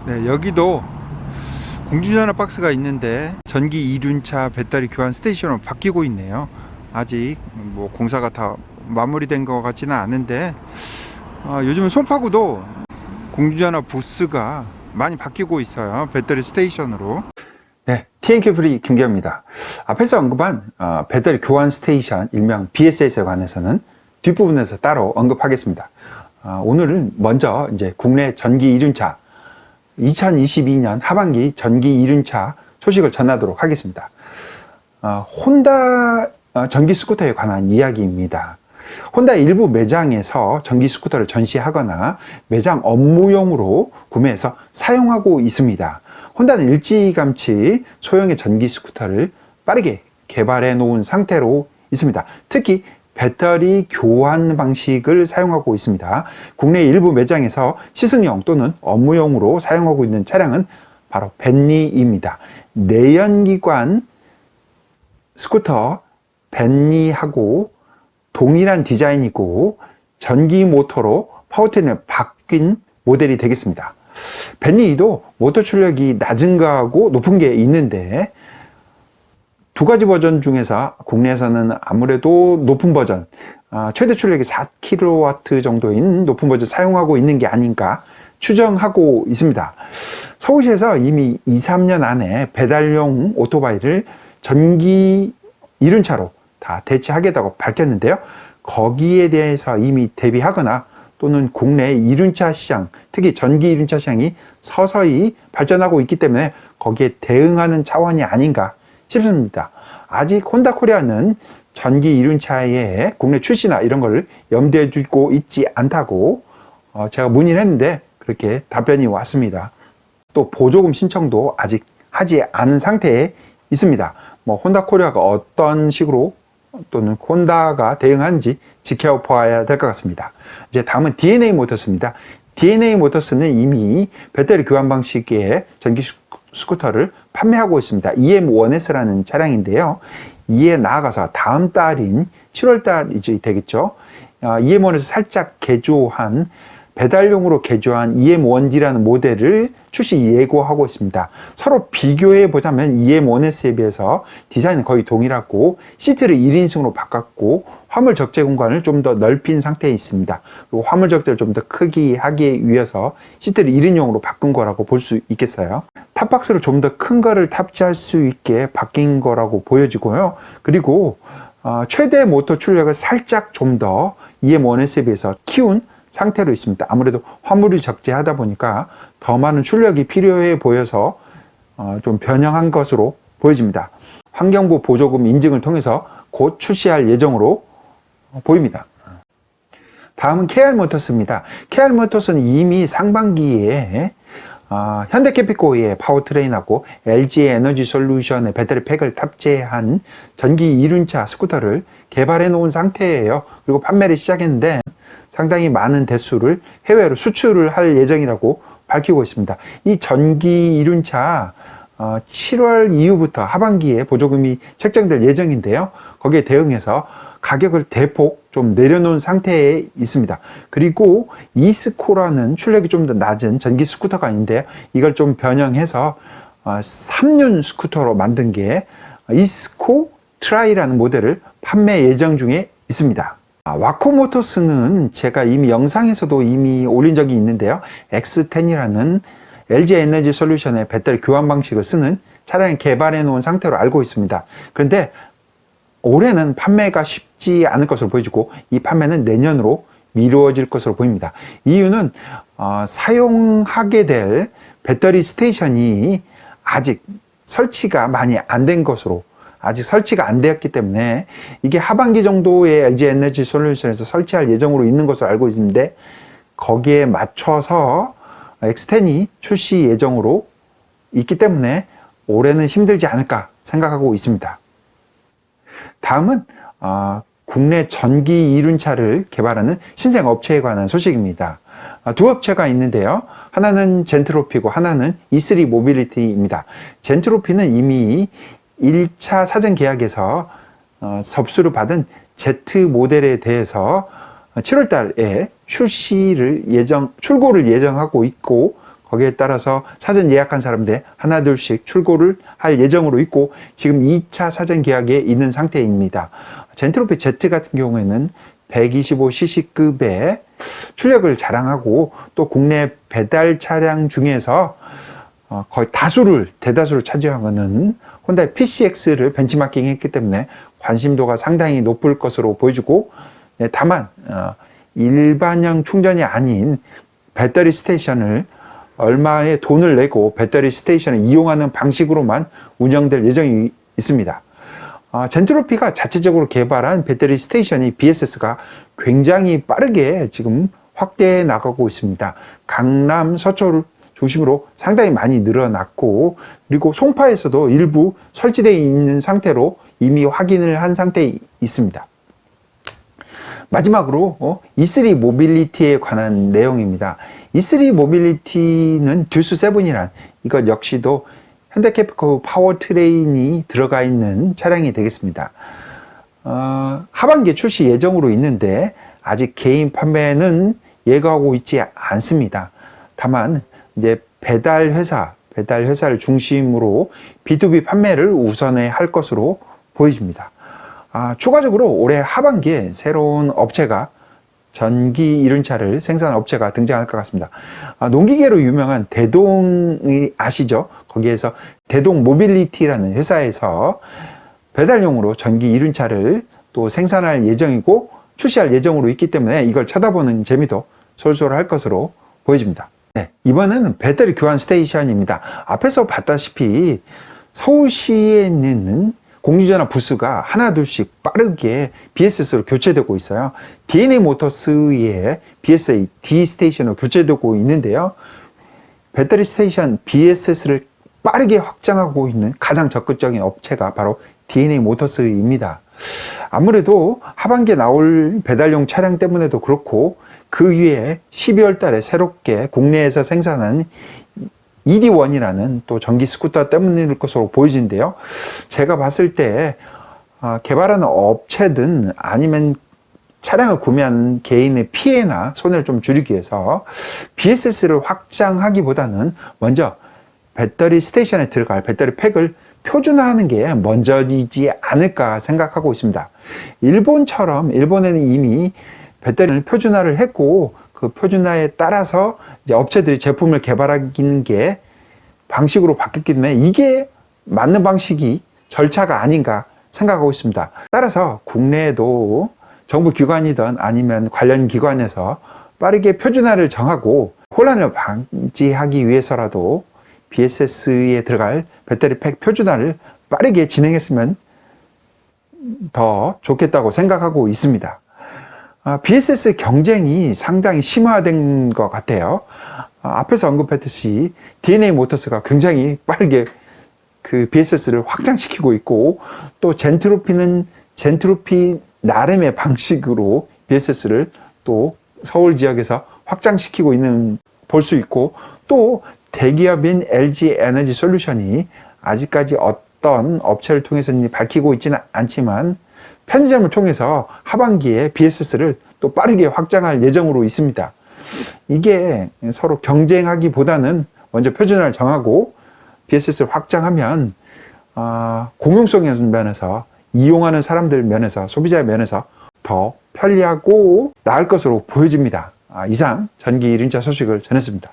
네, 여기도 공중전화 박스가 있는데 전기 이륜차 배터리 교환 스테이션으로 바뀌고 있네요. 아직 뭐 공사가 다 마무리된 것 같지는 않은데 요즘은 송파구도 공중전화 부스가 많이 바뀌고 있어요. 배터리 스테이션으로. 네, TNK 프리 김기현입니다. 앞에서 언급한 배터리 교환 스테이션 일명 BSS에 관해서는 뒷부분에서 따로 언급하겠습니다. 오늘은 먼저 이제 국내 전기 이륜차 2022년 하반기 전기 이륜차 소식을 전하도록 하겠습니다. 혼다 전기 스쿠터에 관한 이야기입니다. 혼다 일부 매장에서 전기 스쿠터를 전시하거나 매장 업무용으로 구매해서 사용하고 있습니다. 혼다는 일찌감치 소형의 전기 스쿠터를 빠르게 개발해 놓은 상태로 있습니다. 특히 배터리 교환 방식을 사용하고 있습니다. 국내 일부 매장에서 시승용 또는 업무용으로 사용하고 있는 차량은 바로 벤니입니다. 내연기관 스쿠터 벤니하고 동일한 디자인이고 전기 모터로 파워트레인을 바뀐 모델이 되겠습니다. 벤니도 모터 출력이 낮은 거하고 높은 게 있는데 두 가지 버전 중에서 국내에서는 아무래도 높은 버전, 최대 출력이 4kW 정도인 높은 버전 사용하고 있는 게 아닌가 추정하고 있습니다. 서울시에서 이미 2, 3년 안에 배달용 오토바이를 전기 이륜차로 다 대체하겠다고 밝혔는데요. 거기에 대해서 이미 대비하거나 또는 국내 이륜차 시장, 특히 전기 이륜차 시장이 서서히 발전하고 있기 때문에 거기에 대응하는 차원이 아닌가 싶습니다. 아직 혼다 코리아는 전기 이륜차의 국내 출시나 이런 걸 염두에 두고 있지 않다고 제가 문의를 했는데 그렇게 답변이 왔습니다. 또 보조금 신청도 아직 하지 않은 상태에 있습니다. 뭐 혼다 코리아가 어떤 식으로 또는 혼다가 대응하는지 지켜봐야 될 것 같습니다. 이제 다음은 DNA 모터스입니다. DNA 모터스는 이미 배터리 교환 방식의 전기 스쿠터를 판매하고 있습니다. EM1S라는 차량인데요. 이에 나아가서 다음 달인 7월 달이 되겠죠. EM1에서 살짝 개조한 배달용으로 개조한 EM1D라는 모델을 출시 예고하고 있습니다. 서로 비교해 보자면 EM1S에 비해서 디자인은 거의 동일하고 시트를 1인승으로 바꿨고 화물 적재 공간을 좀 더 넓힌 상태에 있습니다. 그리고 화물 적재를 좀 더 크게 하기 위해서 시트를 1인용으로 바꾼 거라고 볼 수 있겠어요. 탑박스를 좀 더 큰 거를 탑재할 수 있게 바뀐 거라고 보여지고요. 그리고 최대 모터 출력을 살짝 좀 더 EM1S에 비해서 키운 상태로 있습니다. 아무래도 화물이 적재하다 보니까 더 많은 출력이 필요해 보여서 좀 변형한 것으로 보여집니다. 환경부 보조금 인증을 통해서 곧 출시할 예정으로 보입니다. 다음은 KR모터스입니다. KR모터스는 이미 상반기에 현대캐피코의 파워트레인하고 LG 에너지 솔루션의 배터리 팩을 탑재한 전기 이륜차 스쿠터를 개발해 놓은 상태예요. 그리고 판매를 시작했는데 상당히 많은 대수를 해외로 수출을 할 예정이라고 밝히고 있습니다. 이 전기 이륜차 7월 이후부터 하반기에 보조금이 책정될 예정인데요. 거기에 대응해서 가격을 대폭 좀 내려놓은 상태에 있습니다. 그리고 이스코라는 출력이 좀 더 낮은 전기 스쿠터가 있는데 이걸 좀 변형해서 3륜 스쿠터로 만든 게 이스코 트라이라는 모델을 판매 예정 중에 있습니다. 와코 모터스는 제가 이미 영상에서도 이미 올린 적이 있는데요. X10이라는 LG 에너지 솔루션의 배터리 교환 방식을 쓰는 차량을 개발해 놓은 상태로 알고 있습니다. 그런데 올해는 판매가 쉽지 않을 것으로 보여지고 이 판매는 내년으로 미루어질 것으로 보입니다. 이유는 사용하게 될 배터리 스테이션이 아직 설치가 많이 안 된 것으로 아직 설치가 안 되었기 때문에 이게 하반기 정도에 LG 에너지 솔루션에서 설치할 예정으로 있는 것으로 알고 있는데 거기에 맞춰서 X10이 출시 예정으로 있기 때문에 올해는 힘들지 않을까 생각하고 있습니다. 다음은 국내 전기 이륜차를 개발하는 신생 업체에 관한 소식입니다. 두 업체가 있는데요. 하나는 젠트로피고 하나는 E3 모빌리티입니다. 젠트로피는 이미 1차 사전 계약에서 접수를 받은 Z 모델에 대해서 7월 달에 출고를 예정하고 있고 거기에 따라서 사전 예약한 사람들 하나 둘씩 출고를 할 예정으로 있고 지금 2차 사전 계약에 있는 상태입니다. 젠트로피 Z 같은 경우에는 125cc급의 출력을 자랑하고 또 국내 배달 차량 중에서 거의 대다수를 차지하는 혼다의 PCX를 벤치마킹 했기 때문에 관심도가 상당히 높을 것으로 보여지고, 다만 일반형 충전이 아닌 배터리 스테이션을 얼마의 돈을 내고 배터리 스테이션을 이용하는 방식으로만 운영될 예정이 있습니다. 젠트로피가 자체적으로 개발한 배터리 스테이션이 BSS가 굉장히 빠르게 지금 확대해 나가고 있습니다. 강남, 서초를 중심으로 상당히 많이 늘어났고, 그리고 송파에서도 일부 설치되어 있는 상태로 이미 확인을 한 상태에 있습니다. 마지막으로 E3 모빌리티에 관한 내용입니다. E3 모빌리티는 듀스7이란 이것 역시도 현대캐피코 파워트레인이 들어가 있는 차량이 되겠습니다. 하반기에 출시 예정으로 있는데 아직 개인 판매는 예고하고 있지 않습니다. 다만 이제 배달 회사를 중심으로 B2B 판매를 우선해 할 것으로 보여집니다. 추가적으로 올해 하반기에 새로운 업체가 전기 이륜차를 생산한 업체가 등장할 것 같습니다. 농기계로 유명한 대동이 아시죠? 거기에서 대동 모빌리티라는 회사에서 배달용으로 전기 이륜차를 또 생산할 예정이고 출시할 예정으로 있기 때문에 이걸 쳐다보는 재미도 솔솔할 것으로 보여집니다. 네, 이번에는 배터리 교환 스테이션입니다. 앞에서 봤다시피 서울시에 있는 공유전화 부스가 하나 둘씩 빠르게 BSS로 교체되고 있어요. DNA 모터스의 BSA D 스테이션으로 교체되고 있는데요. 배터리 스테이션 BSS를 빠르게 확장하고 있는 가장 적극적인 업체가 바로 DNA 모터스입니다. 아무래도 하반기에 나올 배달용 차량 때문에도 그렇고 그 위에 12월 달에 새롭게 국내에서 생산한 ED1이라는 또 전기 스쿠터 때문일 것으로 보여지는데요. 제가 봤을 때 개발하는 업체든 아니면 차량을 구매하는 개인의 피해나 손해를 좀 줄이기 위해서 BSS를 확장하기보다는 먼저 배터리 스테이션에 들어갈 배터리 팩을 표준화하는 게 먼저이지 않을까 생각하고 있습니다. 일본에는 이미 배터리를 표준화를 했고 그 표준화에 따라서 이제 업체들이 제품을 개발하는 게 방식으로 바뀌었기 때문에 이게 맞는 방식이 절차가 아닌가 생각하고 있습니다. 따라서 국내에도 정부 기관이든 아니면 관련 기관에서 빠르게 표준화를 정하고 혼란을 방지하기 위해서라도 BSS에 들어갈 배터리 팩 표준화를 빠르게 진행했으면 더 좋겠다고 생각하고 있습니다. BSS 경쟁이 상당히 심화된 것 같아요. 앞에서 언급했듯이 DNA 모터스가 굉장히 빠르게 그 BSS를 확장시키고 있고 또 젠트로피는 젠트로피 나름의 방식으로 BSS를 또 서울 지역에서 확장시키고 있는 볼 수 있고 또 대기업인 LG 에너지 솔루션이 아직까지 어떤 업체를 통해서는 밝히고 있지는 않지만 편의점을 통해서 하반기에 BSS를 또 빠르게 확장할 예정으로 있습니다. 이게 서로 경쟁하기보다는 먼저 표준화를 정하고 BSS를 확장하면 공용성의 면에서 이용하는 사람들 면에서 소비자 면에서 더 편리하고 나을 것으로 보여집니다. 이상 전기 이륜차 소식을 전했습니다.